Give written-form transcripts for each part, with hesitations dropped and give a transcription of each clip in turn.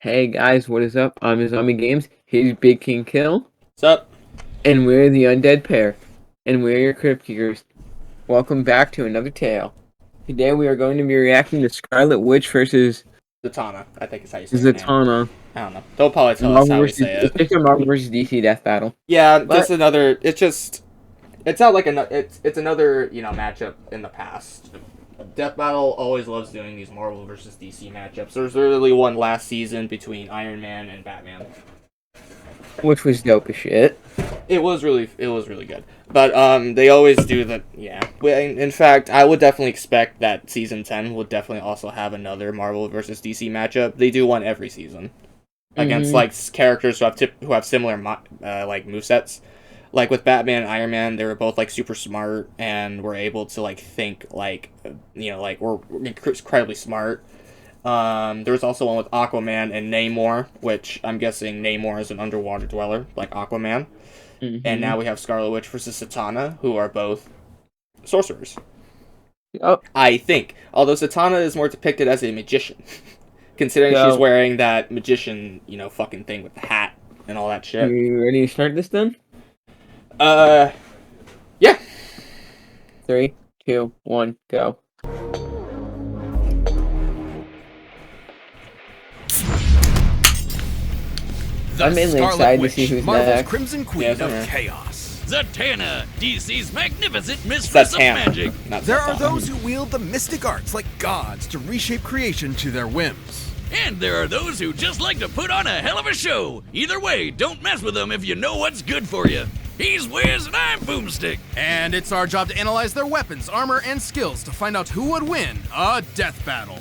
Hey guys, what is up? I'm Zombie Games. Here's Big King Kill, What's up? and we're the Undead Pair, and we're your Crypt Keepers. Welcome back to another tale. Today we are going to be reacting to Scarlet Witch versus Zatanna, I think is how you say her name. Zatanna. I don't know. They'll probably tell us how we say It's it. just a Marvel versus DC death battle. Yeah, But- just another. It's not like it's another matchup in the past. Death Battle always loves doing these Marvel versus DC matchups. There's literally one last season between Iron Man and Batman. Which was dope as shit. It was really good. But they always do that. Yeah. In fact, I would definitely expect that season 10 would definitely also have another Marvel versus DC matchup. They do one every season against like characters who have similar like movesets. Like with Batman and Iron Man, they were both like super smart and were able to like think like we're incredibly smart. There was also one with Aquaman and Namor, which I'm guessing Namor is an underwater dweller, like Aquaman. And now we have Scarlet Witch versus Zatanna, who are both sorcerers. Oh, I think. Although Zatanna is more depicted as a magician. Considering So- she's wearing that magician, fucking thing with the hat and all that shit. you ready to start this then? Yeah. 3, 2, 1, go. I'm mainly excited to see who's Marvel's next. Crimson Queen Yeah, of same here. Chaos. Zatanna, DC's magnificent mistress of Zatanna. magic. Not There are Zatanna. those who wield the mystic arts like gods to reshape creation to their whims. And there are those who just like to put on a hell of a show. Either way, don't mess with them if you know what's good for you. He's Wiz and I'm Boomstick. And it's our job to analyze their weapons, armor, and skills to find out who would win a death battle.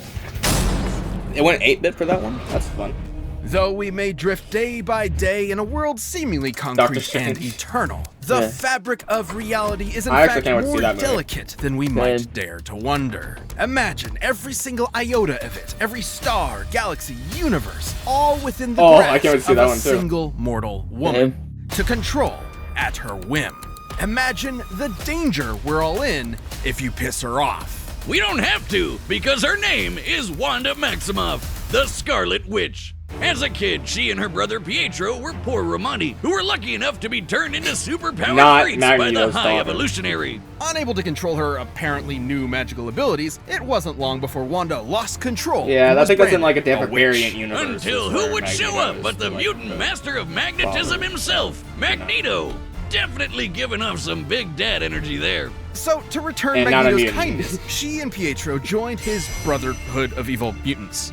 It went 8-bit for that one? That's fun. Though we may drift day by day in a world seemingly concrete Strange. and eternal, the Yeah. fabric of reality is in I actually fact can't wait to see more that movie. delicate than we might dare to wonder. Imagine every single iota of it, every star, galaxy, universe, all within the Oh, I grasp can't wait to see of that a one, too. single mortal woman. To control at her whim. Imagine the danger we're all in if you piss her off. We don't have to, because her name is Wanda Maximoff, the Scarlet Witch. As a kid, she and her brother Pietro were poor Romani, who were lucky enough to be turned into superpowered Not freaks by the Magneto's High daughter. Evolutionary. Unable to control her apparently new magical abilities, it wasn't long before Wanda lost control. Yeah, and I was think that's in branded like a different witch. variant universe. Until is who where would show Magneto up is, but the like, mutant master of magnetism father. himself, Magneto. Definitely giving off some big dad energy there. So, to return And not a Magneto's mutant. kindness, she and Pietro joined his Brotherhood of Evil Mutants.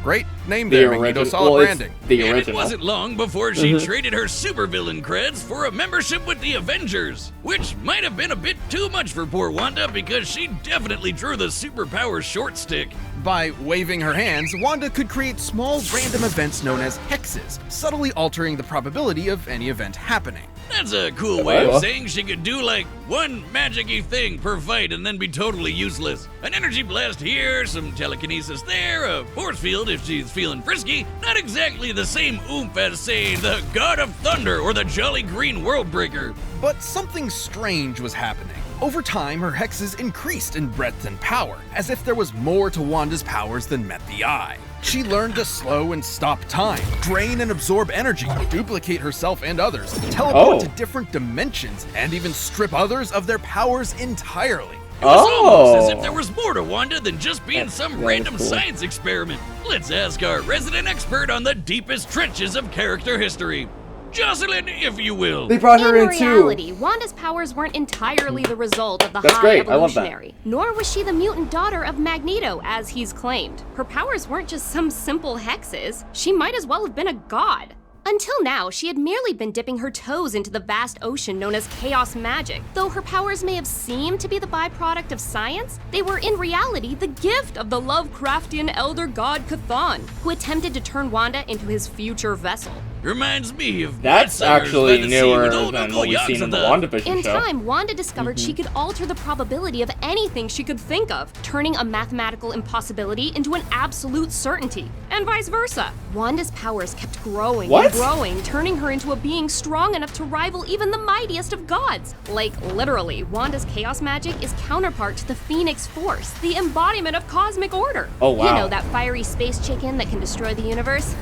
Great name The there, original. Magneto. Solid Well, it's branding. the And it original. wasn't long before she traded her supervillain creds for a membership with the Avengers, which might have been a bit too much for poor Wanda because she definitely drew the superpower short stick. By waving her hands, Wanda could create small random events known as hexes, subtly altering the probability of any event happening. That's a cool way Oh. of saying she could do like one magic-y thing per fight and then be totally useless. An energy blast here, some telekinesis there, a force field if she's feeling frisky. Not exactly the same oomph as, say, the God of Thunder or the Jolly Green Worldbreaker. But something strange was happening. Over time, her hexes increased in breadth and power, as if there was more to Wanda's powers than met the eye. She learned to slow and stop time, drain and absorb energy, duplicate herself and others, teleport Oh. to different dimensions, and even strip others of their powers entirely. It was almost as if Oh. there was more to Wanda than just being some that was random cool. science experiment. Let's ask our resident expert on the deepest trenches of character history. Jocelyn, if you will. They brought her In in too. reality, Wanda's powers weren't entirely the result of the That's High great, I love that. Evolutionary, nor was she the mutant daughter of Magneto, as he's claimed. Her powers weren't just some simple hexes. She might as well have been a god. Until now, she had merely been dipping her toes into the vast ocean known as chaos magic. Though her powers may have seemed to be the byproduct of science, they were in reality the gift of the Lovecraftian elder god Cthon, who attempted to turn Wanda into his future vessel. Reminds me of That's Midsummer's actually by the sea with newer old than Uncle what we've seen in the Yaxantha. WandaVision In show. time, Wanda discovered she could alter the probability of anything she could think of, turning a mathematical impossibility into an absolute certainty, and vice versa. Wanda's powers kept growing What? and growing, turning her into a being strong enough to rival even the mightiest of gods. Like, literally, Wanda's chaos magic is counterpart to the Phoenix Force, the embodiment of cosmic order. Oh, wow. You know, that fiery space chicken that can destroy the universe?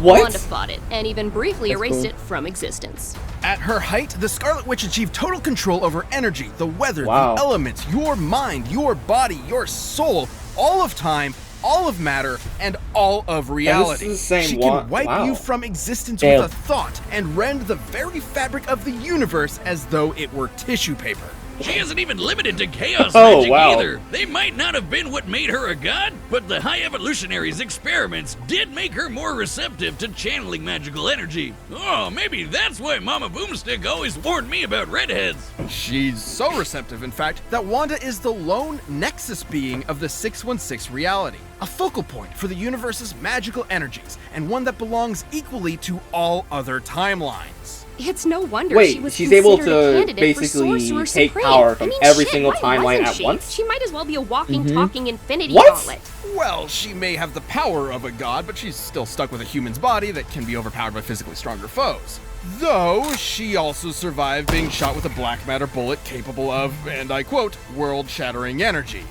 What? Wanda fought it, and even briefly That's erased cool. it from existence. At her height, the Scarlet Witch achieved total control over energy, the weather, Wow. the elements, your mind, your body, your soul, all of time, all of matter, and all of reality. is the same she one- can wipe wow. you from existence Damn. with a thought and rend the very fabric of the universe as though it were tissue paper. She isn't even limited to chaos Oh, magic wow. either. They might not have been what made her a god, but the High Evolutionaries' experiments did make her more receptive to channeling magical energy. Oh, maybe that's why Mama Boomstick always warned me about redheads. She's so receptive, in fact, that Wanda is the lone nexus being of the 616 reality, a focal point for the universe's magical energies, and one that belongs equally to all other timelines. It's no wonder Wait, she was she's able considered a to candidate for basically Sorcerer take Supreme. power from I mean, every shit, single why timeline wasn't at she? once? She might as well be a walking, talking Infinity What? Gauntlet. Well, she may have the power of a god, but she's still stuck with a human's body that can be overpowered by physically stronger foes. Though, she also survived being shot with a black matter bullet capable of, and I quote, world-shattering energy.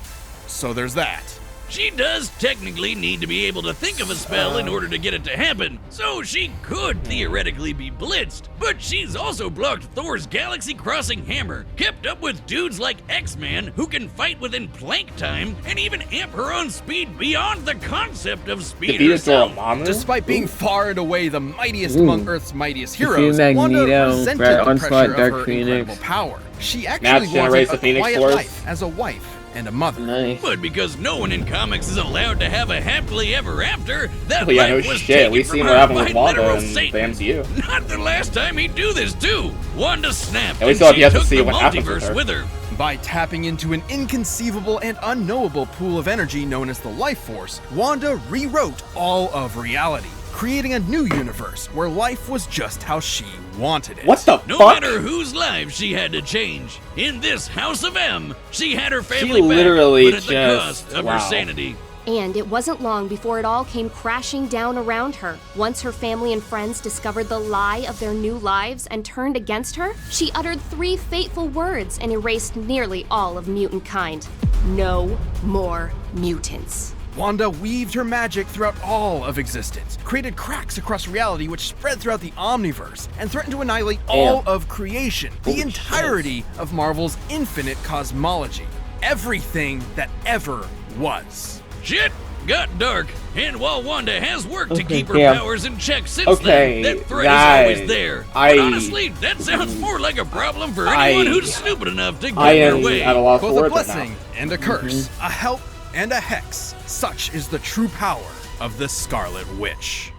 So there's that. She does technically need to be able to think of a spell in order to get it to happen, so she could theoretically be blitzed. But she's also blocked Thor's galaxy-crossing hammer, kept up with dudes like X-Man who can fight within plank time, and even amp her own speed beyond the concept of speed Defeated herself. Dormammu? Despite being far and away the mightiest among Earth's mightiest heroes, Defeated Wanda Magneto, resented Brett the Onslaught, pressure Dark of her Phoenix. incredible power. She Matt's actually gonna wanted raise a the Phoenix quiet Force? life as a wife and a mother. Nice. But because no one in comics is allowed to have a happily ever after, that Oh, yeah, life no was shit. taken We've from seen her what happened by with Wanda literal in the Satan. MCU. Not the last time he'd do this too. Wanda snapped, And we and still have she yet to took see the what happens with multiverse her. with her. By tapping into an inconceivable and unknowable pool of energy known as the Life Force, Wanda rewrote all of reality, creating a new universe where life was just how she wanted it. What the No fuck? matter whose lives she had to change, in this House of M, she had her family literally back, but at the just- cost of wow. her sanity. And it wasn't long before it all came crashing down around her. Once her family and friends discovered the lie of their new lives and turned against her, she uttered 3 fateful words and erased nearly all of mutant kind. No more mutants. Wanda weaved her magic throughout all of existence, created cracks across reality which spread throughout the Omniverse, and threatened to annihilate all of creation, the Holy entirety of Marvel's infinite cosmology. Everything that ever was. Shit got dark, and while Wanda has worked to Okay, keep her yeah. powers in check since Okay, then, that threat that- is always there. I- But honestly, that sounds more like a problem for I- anyone who's stupid enough to get I in her am way. at a loss for Both a words right now. blessing and a curse, a help and a hex. Such is the true power of the Scarlet Witch.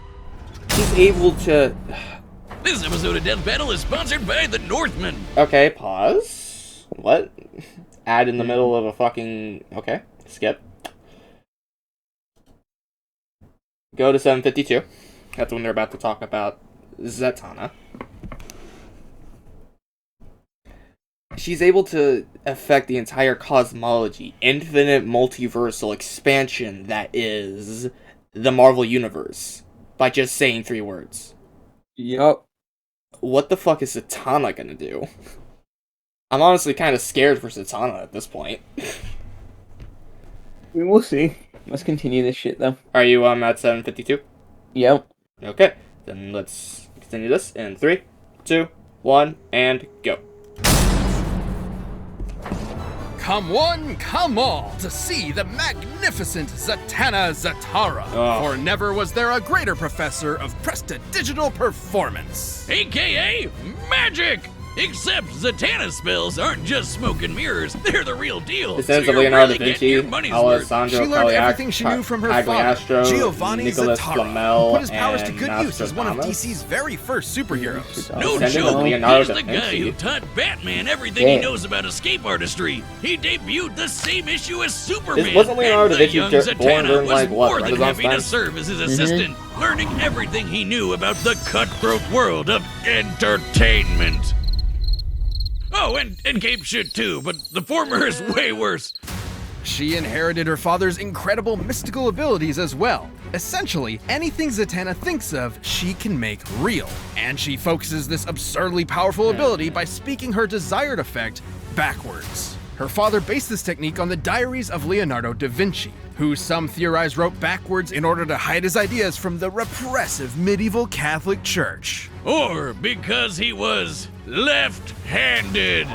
She's able to... This episode of Death Battle is sponsored by the Northmen. Okay, pause. What? Add in the middle of a fucking... Okay, skip. Go to 752. That's when they're about to talk about Zatanna. She's able to affect the entire cosmology, infinite multiversal expansion that is the Marvel Universe, by just saying 3 words. Yup. What the fuck is Zatanna gonna do? I'm honestly kind of scared for Zatanna at this point. We will see. Let's continue this shit though. Are you at 752? Yep. Okay, then let's continue this in 3, 2, 1, and go. Come one, come all, to see the magnificent Zatanna Zatara. Oh. For never was there a greater professor of prestidigital performance. AKA Magic! Except Zatanna's spells aren't just smoke and mirrors, they're the real deal. Descendants so of you're Leonardo really da getting your Vinci, money's worth. Alessandro She learned everything she knew from her father, Pagliastro, Giovanni Nicholas Zatanna, Flamel, who put his powers to and good use as one of Nostradamus. DC's very first superheroes. No Descendant of joke, Leonardo he's da the guy Vinci. who taught Batman everything he Yeah. knows about escape artistry. He debuted the same issue as Superman. Wasn't Leonardo da and the Vinci young born Zatanna during, was like, what, more than Renaissance happy to times? serve as his assistant, learning everything he knew about the cutthroat world of entertainment. Oh, and Cape shit too, but the former is way worse. She inherited her father's incredible mystical abilities as well. Essentially, anything Zatanna thinks of, she can make real. And she focuses this absurdly powerful ability by speaking her desired effect backwards. Her father based this technique on the diaries of Leonardo da Vinci, who some theorize wrote backwards in order to hide his ideas from the repressive medieval Catholic Church. Or because he was left-handed.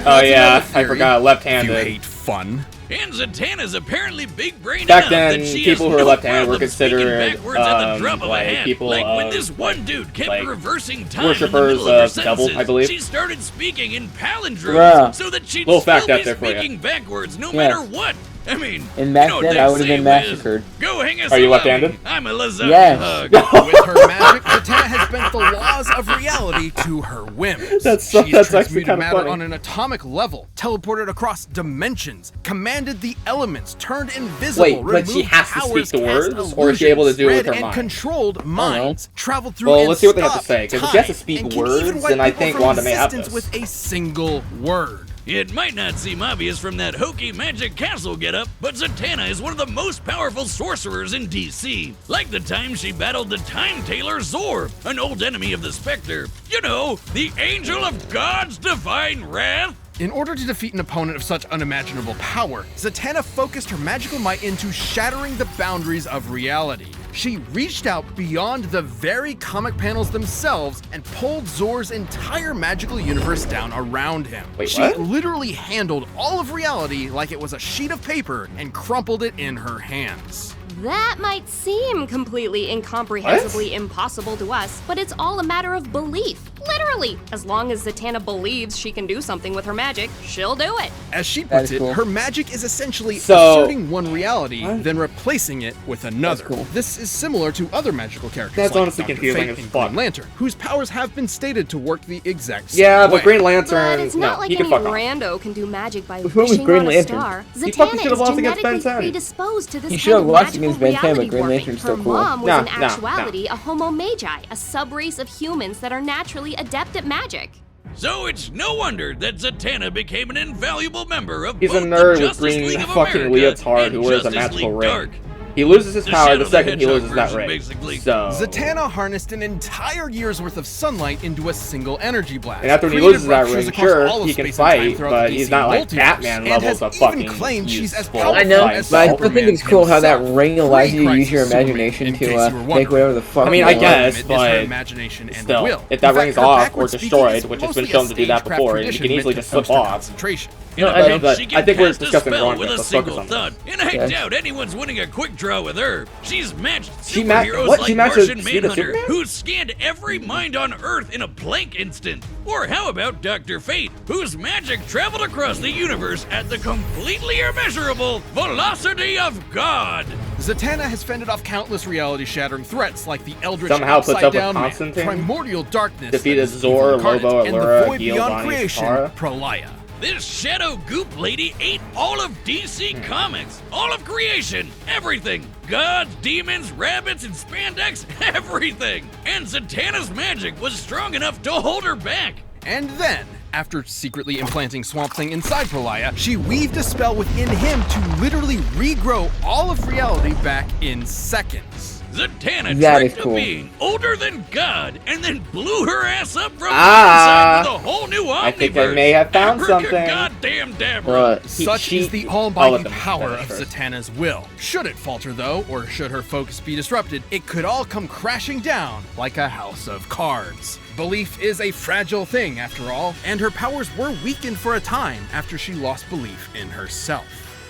Oh yeah, I forgot, You left-handed. hate fun. And Zatanna's apparently big-brained Back enough then, that she people has who were no left-handed were problem speaking considered, backwards at the drop of like, a hat. people Like when of, this one dude kept like, reversing time in the worshippers middle of her of the devil, sentences, I believe. she started speaking in palindromes Bruh. so that she'd Little still fact out be there for ya. speaking backwards no Yeah. matter what. I mean, And back you know what then, they I would've say, been Wiz. massacred. Go hang a Are you salami. left-handed? I'm a lasagna Yes. hug. With her magic, Zatanna has bent the laws of reality to her whims. That's She's actually transmuted kinda matter funny. on an atomic level, teleported across dimensions, commanded the elements, turned invisible, Wait, but she removed has to speak powers, the cast words, or is she able to do it with illusions, her read and mind? controlled minds, traveled through Well, and let's see what they have to stopped say, 'cause if she has to time, speak and can words, even wipe then I people think from Wanda may have existence this. with a single word. It might not seem obvious from that hokey magic castle getup, but Zatanna is one of the most powerful sorcerers in DC. Like the time she battled the Time Tailor Zor, an old enemy of the Spectre. You know, the angel of God's divine wrath. In order to defeat an opponent of such unimaginable power, Zatanna focused her magical might into shattering the boundaries of reality. She reached out beyond the very comic panels themselves and pulled Zor's entire magical universe down around him. Wait, she what? literally handled all of reality like it was a sheet of paper and crumpled it in her hands. That might seem completely incomprehensibly impossible to us, but it's all a matter of belief. Literally, as long as Zatanna believes she can do something with her magic, she'll do it. As she That puts is it, cool. her magic is essentially So- asserting one reality, then replacing it with another. cool. This is similar to other magical characters That's like honestly Dr. confusing Fate as and fuck. Green Lantern, whose powers have been stated to work the exact same Yeah, way. but Green But Lantern, it's not no, like he can any fuck off. rando can do magic by Who was wishing Green on a Lantern? star. He fucking Zatanna should've is lost against Ben genetically 10. predisposed to this He kind should've of lost magical against Ben 10, but reality Green warping. Lantern's Her still cool. mom was No, in no, no. actuality a homo magi, a subrace of humans that are naturally adept at magic. So it's no wonder that Zatanna became an invaluable member of He's a both nerd the with Justice green League of fucking America leotard and who wears a Justice magical League ring. Dark. He loses his The power Shadow the the second he Hedgehog loses that version, ring. basically. So Zatanna harnessed an entire year's worth of sunlight into a single energy blast. And after he created loses that ruptures ring, across sure, all of he can space and time fight, throughout but the he's DC not like multiverse, Batman and levels has of even fucking claimed she's as useful. powerful I know, as but I still Superman think it's cool how that himself. ring allows you to use your Pre-Crisis Superman, imagination in to case you were take wondering. whatever the fuck I mean, you I want. guess, Limit is but her imagination and still, will. if that In fact, ring's her off or backward speaking destroyed, is which has mostly been shown a to do that stagecraft before, and you tradition can easily meant just to slip foster off. concentration. In No, a I minute, but she I can think we're cast a discussing the spell wrong with thing. a Let's focus single on thought, and I Yes. doubt anyone's winning a quick draw with her. She's matched She ma- superheroes what? like She matched Martian a speed of Manhunter, Superman? who scanned every mind on Earth in a blank instant. Or how about Dr. Fate, whose magic traveled across the universe at the completely immeasurable velocity of God? Zatanna has fended off countless reality-shattering threats like the Eldritch Somehow puts up with Upside-Down Man, Constantine, Primordial Darkness, defeated that is Zor, evil incarnate, Lobo, and the Allura, Void Beyond Giovanni, Creation, Tara. Prolaya. This shadow goop lady ate all of DC Comics, all of creation, everything. Gods, demons, rabbits, and spandex, everything. And Zatanna's magic was strong enough to hold her back. And then, after secretly implanting Swamp Thing inside Prolaya, she weaved a spell within him to literally regrow all of reality back in seconds. Zatanna That tricked is cool. a being older than God and then blew her ass up from Ah, the inside with a whole new omniverse. I think I may have found something. Goddamn Dabra. But Such is the I'll let almighty them power finish of first. Zatanna's will. Should it falter though, or should her focus be disrupted, it could all come crashing down like a house of cards. Belief is a fragile thing after all, and her powers were weakened for a time after she lost belief in herself.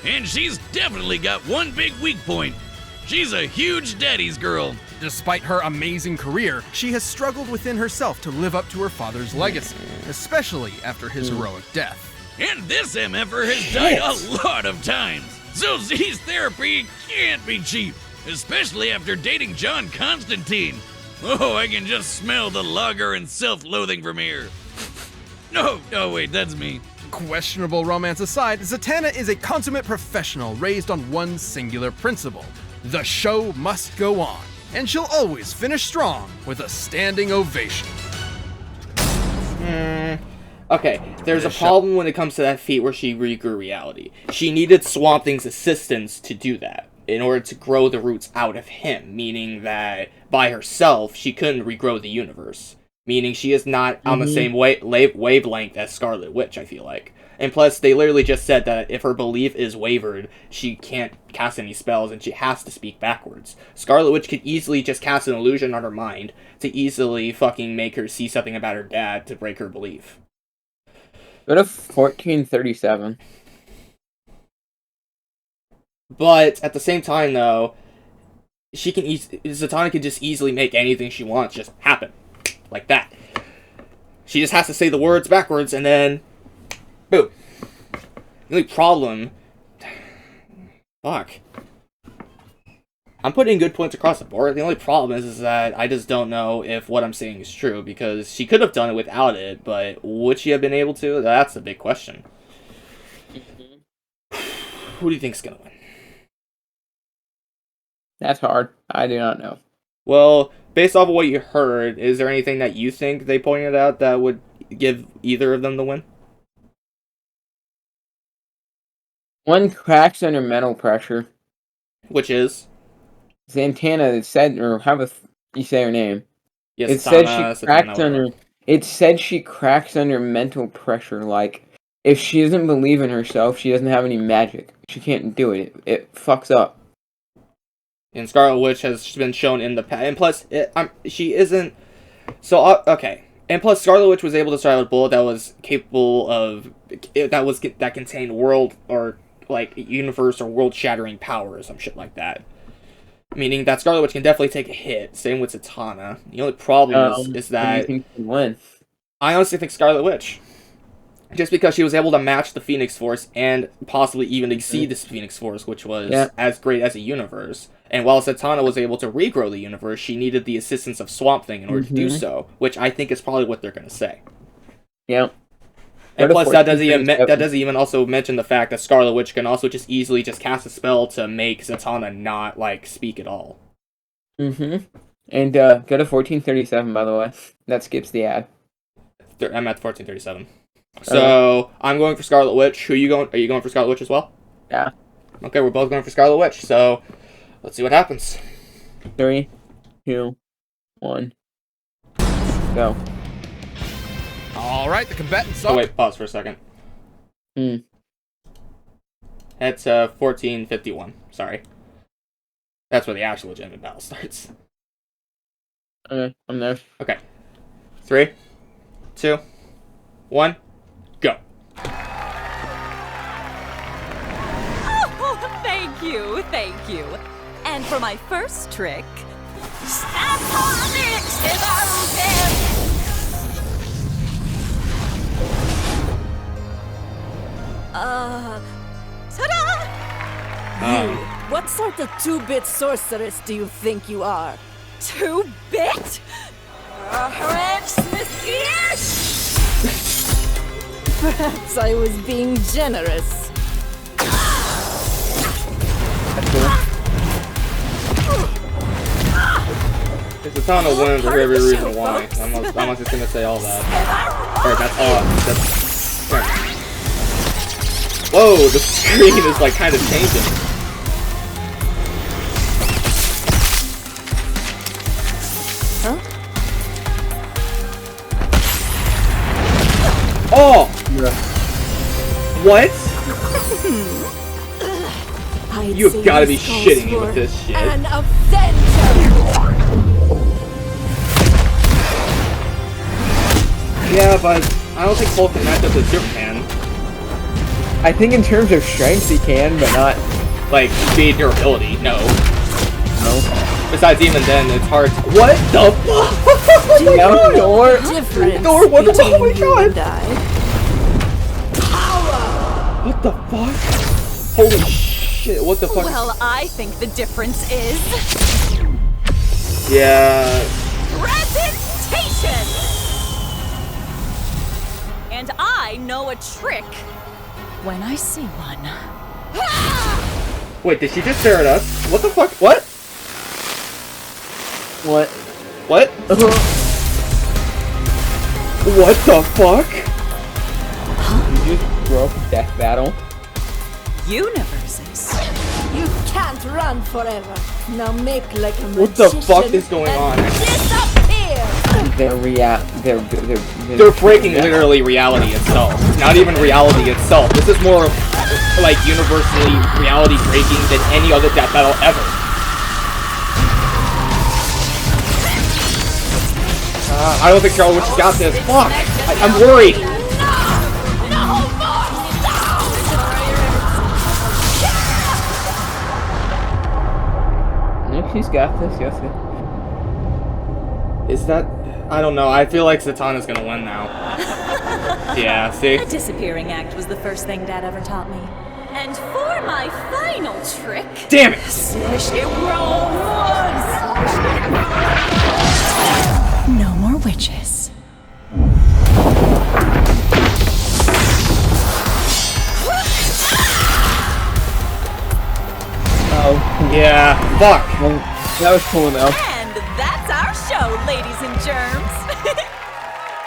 And she's definitely got one big weak point. She's a huge daddy's girl. Despite her amazing career, she has struggled within herself to live up to her father's legacy, especially after his heroic death. And this MFer has died a lot of times. So Z's therapy can't be cheap, especially after dating John Constantine. Oh, I can just smell the lager and self-loathing from here. No, oh wait, that's me. Questionable romance aside, Zatanna is a consummate professional raised on one singular principle. The show must go on, and she'll always finish strong with a standing ovation. Okay, there's a problem when it comes to that feat where she regrew reality. She needed Swamp Thing's assistance to do that, in order to grow the roots out of him, meaning that by herself, she couldn't regrow the universe. Meaning she is not on the same wavelength as Scarlet Witch, I feel like. And plus, they literally just said that if her belief is wavered, she can't cast any spells and she has to speak backwards. Scarlet Witch could easily just cast an illusion on her mind to easily fucking make her see something about her dad to break her belief. Go to 1437. But at the same time, though, Zatanna can just easily make anything she wants just happen. Like that. She just has to say the words backwards and then boom. The only problem... Fuck. I'm putting good points across the board. The only problem is that I just don't know if what I'm saying is true, because she could have done it without it, but would she have been able to? That's a big question. Who do you think's gonna win? That's hard. I do not know. Well, based off of what you heard, is there anything that you think they pointed out that would give either of them the win? One cracks under mental pressure. Which is? Zatanna said, or how you say her name? Yes, it said she cracks under. It said she cracks under mental pressure. Like, if she doesn't believe in herself, she doesn't have any magic. She can't do it. It fucks up. And Scarlet Witch has been shown in the past, and plus, she isn't. So okay, and plus, Scarlet Witch was able to start a bullet that was capable of that contained world or like universe or world shattering power or some shit like that. Meaning that Scarlet Witch can definitely take a hit. Same with Zatanna. The only problem is that do you think she wins? I honestly think Scarlet Witch. Just because she was able to match the Phoenix Force and possibly even exceed this Phoenix Force, which was as great as a universe. And while Zatanna was able to regrow the universe, she needed the assistance of Swamp Thing in order to do so, which I think is probably what they're going to say. Yeah. And plus, that doesn't even also mention the fact that Scarlet Witch can also just easily just cast a spell to make Zatanna not, like, speak at all. And go to 1437, by the way. That skips the ad. I'm at 1437. So, I'm going for Scarlet Witch. Who are you going? Are you going for Scarlet Witch as well? Yeah. Okay, we're both going for Scarlet Witch, so let's see what happens. 3, 2, 1, go. Alright, the combatants are... Oh wait, pause for a second. That's 1451, sorry. That's where the actual legitimate battle starts. Okay, I'm there. Okay. 3, 2, 1, go. Oh, thank you. And for my first trick... ta-da! What sort of two-bit sorceress do you think you are? Two-bit? Perhaps I was being generous. Zatanna wins for every reason why. I'm not just gonna say all that. Alright, that's all. Whoa, the screen is like kind of changing. Huh? Oh! What? You've gotta be shitting me with this shit. An Avenger! Yeah, but I don't think Hulk can match up with Superman. I think in terms of strength he can, but not... Like, speed, durability, no. Besides, even then, it's hard. What the fuck? Difference Thor, what the between oh my you god! and I. What the fuck? Holy shit! What the fuck? Well, I think the difference is Yeah. presentation. And I know a trick when I see one. Wait, did she just stare at us? What the fuck? What? What? What? What the fuck? You just broke Death Battle. Universes. You can't run forever. Now make like a What the fuck magician is going and on? Disappear. They're breaking literally reality itself. Not even reality itself. This is more like universally reality breaking than any other death battle ever. I don't think Scarlet Witch has got this. Fuck! I'm worried. No, she's got this. Yes. Is that? I don't know. I feel like Zatanna's gonna win now. Yeah, see? The disappearing act was the first thing Dad ever taught me. And for my final trick, Damn it! no more witches. Oh, Yeah, fuck. well, that was cool though. And that's our show, ladies and germs.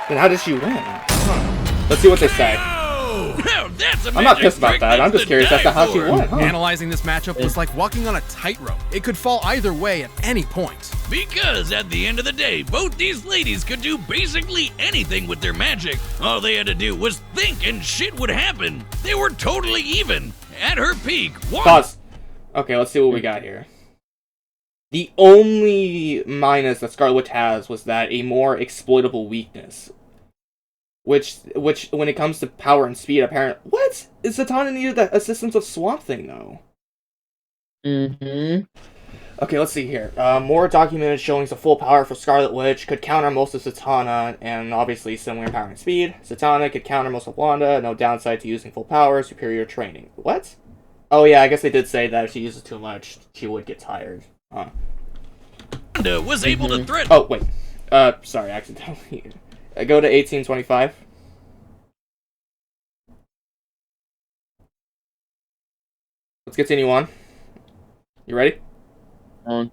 Then how did she win? Huh. Let's see what they say. Oh, now that's a I'm not magic pissed about trick that. I'm that's just curious to as to die how she for. won. Huh? Analyzing this matchup was like walking on a tightrope. It could fall either way at any point. Because at the end of the day, both these ladies could do basically anything with their magic. All they had to do was think and shit would happen. They were totally even. At her peak, one. Pause. Okay, let's see what we got here. The only minus that Scarlet Witch has was that a more exploitable weakness. Which, when it comes to power and speed, apparently... What? Is Zatanna needed the assistance of Swamp Thing, though? Mm-hmm. Okay, let's see here. More documented showings of full power for Scarlet Witch could counter most of Zatanna, and obviously similar in power and speed. Zatanna could counter most of Wanda, no downside to using full power, superior training. What? Oh yeah, I guess they did say that if she uses too much, she would get tired. Huh. Wanda was able to threaten. Oh, wait. Sorry, accidentally. Go to 1825. Let's continue on. You ready? On.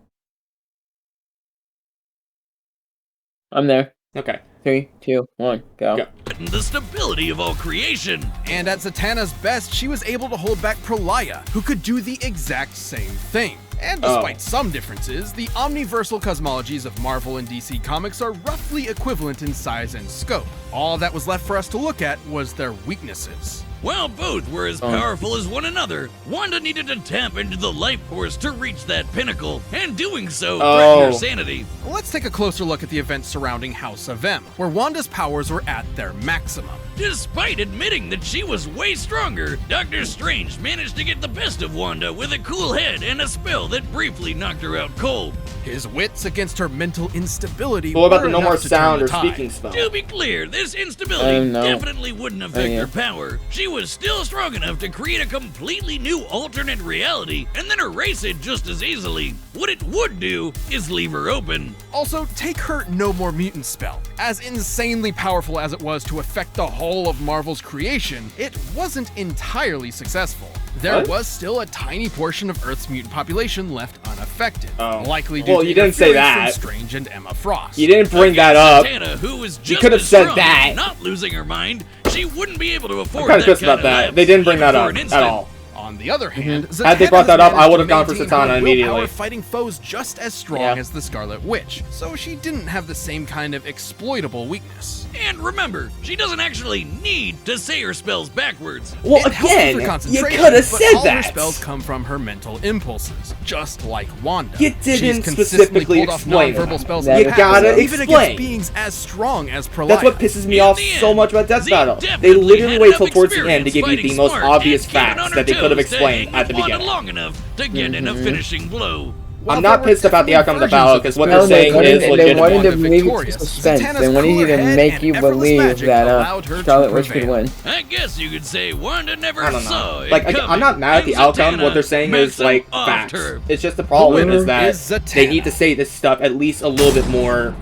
I'm there. Okay. 3, 2, 1, go. Go. The stability of all creation. And at Zatanna's best, she was able to hold back Prolaya, who could do the exact same thing. And despite some differences, the omniversal cosmologies of Marvel and DC Comics are roughly equivalent in size and scope. All that was left for us to look at was their weaknesses. While both were as powerful as one another, Wanda needed to tap into the life force to reach that pinnacle, and doing so threatened her sanity. Let's take a closer look at the events surrounding House of M, where Wanda's powers were at their maximum. Despite admitting that she was way stronger, Doctor Strange managed to get the best of Wanda with a cool head and a spell that briefly knocked her out cold. His wits against her mental instability What about were the no enough more to turn sound the or tide. speaking spell? To be clear, this instability No. definitely wouldn't affect yeah. her power. She was still strong enough to create a completely new alternate reality and then erase it just as easily. What it would do is leave her open. Also, take her No More Mutant spell. As insanely powerful as it was to affect the whole of Marvel's creation, it wasn't entirely successful. There What? was still a tiny portion of Earth's mutant population left unaffected, Oh. likely due Well, to you didn't say interference from that. Strange and Emma Frost. You didn't bring that up. Zatanna, who was You just could have as said strong, that. not losing her mind, she wouldn't be able to I'm afford kind of that pissed about kind of that. lapse, They didn't bring even that for up an at instant. all. On the other hand, Had they Zatanna brought that has up, I would have managed gone for to maintain Zatanna her immediately. willpower fighting foes just as strong Yeah. as the Scarlet Witch, so she didn't have the same kind of exploitable weakness. And remember, she doesn't actually need to say her spells backwards. Well, It helps with her again, you concentration, could have but said all her that. spells come from her mental impulses, just like Wanda. You didn't She's consistently specifically pulled off explain non-verbal that. spells You in the past, gotta even explain. against beings as strong as Prolaya. That's what pisses me In off the so end, much about Death Z Battle. They definitely literally had wait till enough towards the end to give you experience the most fighting obvious smart and facts keeping that they on could have her toes to explained hang at the with Wanda beginning. long enough to get in a finishing blow. I'm not pissed about the outcome of the battle, because what they're saying is legitimate. They wanted to believe it's suspense. They wanted you to make you believe that Scarlet Witch could win. I guess you could say Wanda never I don't saw know. it Like, coming. I'm not mad at the outcome. What they're saying is, like, facts. It's just the problem is that they need to say this stuff at least a little bit more,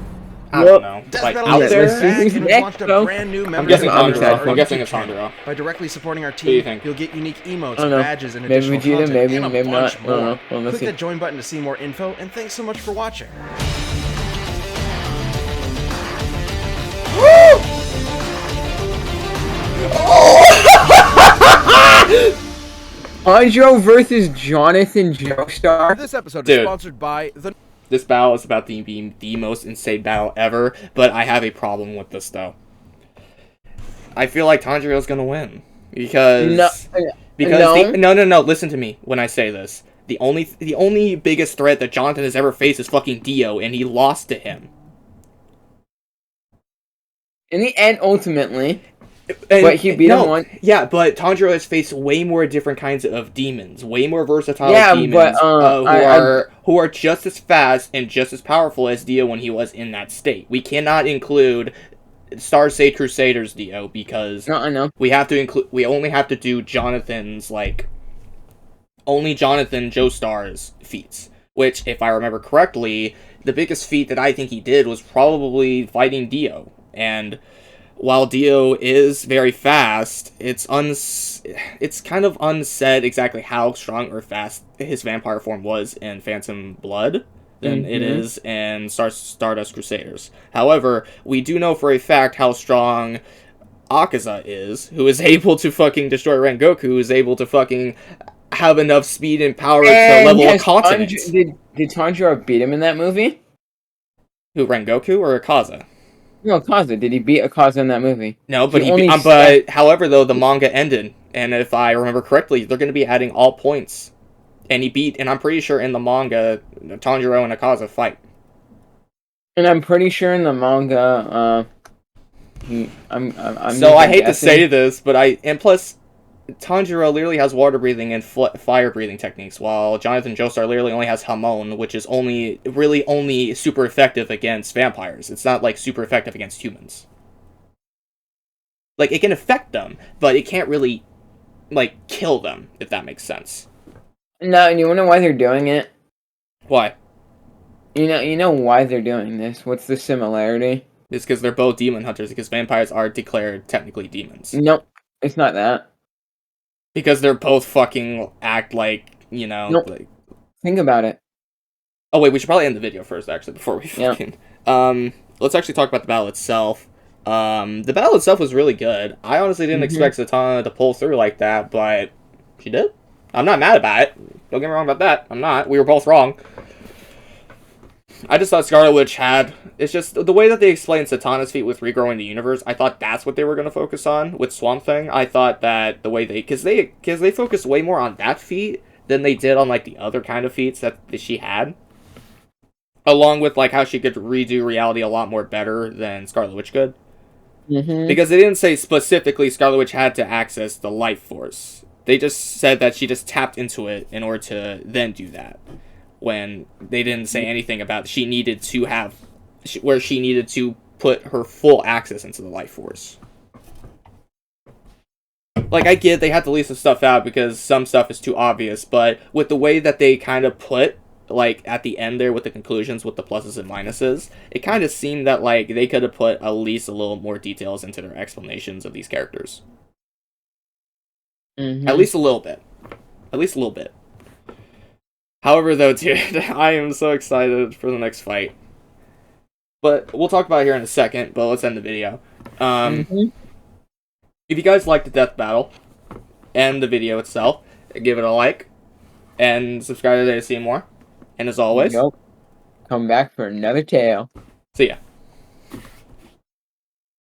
I don't know, like, out there. I'm guessing Tanjiro. I'm guessing it's Tanjiro. By directly supporting our What do you team, think? you'll get unique emotes, I don't know. badges, and Maybe additional Vegeta, content, maybe, and a maybe bunch not. I don't more. know. Well, let's Click see. that join button to see more info, and thanks so much for watching. Tanjiro versus Jonathan Joestar. This episode Dude. is sponsored by the... This battle is about to be the most insane battle ever, but I have a problem with this, though. I feel like Tanjiro's gonna win. Because... No, listen to me when I say this. The only biggest threat that Jonathan has ever faced is fucking Dio, and he lost to him. In the end, ultimately, And, but he beat him one. Yeah, but Tanjiro has faced way more different kinds of demons, way more versatile demons, but who are just as fast and just as powerful as Dio when he was in that state. We cannot include Star State Crusaders Dio because No, I know. we have to include. We only have to do Jonathan's only Jonathan Joestar's feats. Which, if I remember correctly, the biggest feat that I think he did was probably fighting Dio. And while Dio is very fast, it's kind of unsaid exactly how strong or fast his vampire form was in Phantom Blood than it is in Stardust Crusaders. However, we do know for a fact how strong Akaza is, who is able to fucking destroy Rengoku, who is able to fucking have enough speed and power to level a continent. Did Tanjiro beat him in that movie? Who, Rengoku or Akaza? No, Akaza. Did he beat Akaza in that movie? No, but however, though, the manga ended, and if I remember correctly, they're going to be adding all points. And he beat, and I'm pretty sure in the manga, Tanjiro and Akaza fight. And I'm pretty sure in the manga, So I hate to say this, but plus, Tanjiro literally has water breathing and fire breathing techniques, while Jonathan Joestar literally only has Hamon, which is only super effective against vampires. It's not like super effective against humans. Like, it can affect them, but it can't really like kill them, if that makes sense. No, and you wanna know why they're doing it? Why? You know why they're doing this? What's the similarity? It's because they're both demon hunters, because vampires are declared technically demons. Nope, it's not that. Because they're both fucking act like, Nope. like... Think about it. Oh wait, we should probably end the video first, actually, before we fucking... Let's actually talk about the battle itself. The battle itself was really good. I honestly didn't expect Zatanna to pull through like that, but she did. I'm not mad about it. Don't get me wrong about that. I'm not. We were both wrong. I just thought Scarlet Witch had... It's just the way that they explained Zatanna's feat with regrowing the universe. I thought that's what they were going to focus on with Swamp Thing. I thought that the way they... Because they focused way more on that feat than they did on, like, the other kind of feats that she had. Along with, like, how she could redo reality a lot more better than Scarlet Witch could. Because they didn't say specifically Scarlet Witch had to access the life force. They just said that she just tapped into it in order to then do that. When they didn't say anything about she needed to put her full access into the life force. Like, I get they had to leave some stuff out because some stuff is too obvious, but with the way that they kind of put, like, at the end there with the conclusions with the pluses and minuses, it kind of seemed that, like, they could have put at least a little more details into their explanations of these characters. At least a little bit. At least a little bit. However, though, dude, I am so excited for the next fight. But we'll talk about it here in a second, but let's end the video. If you guys liked the death battle and the video itself, give it a like and subscribe today to see more. And as always, Come back for another tale. See ya.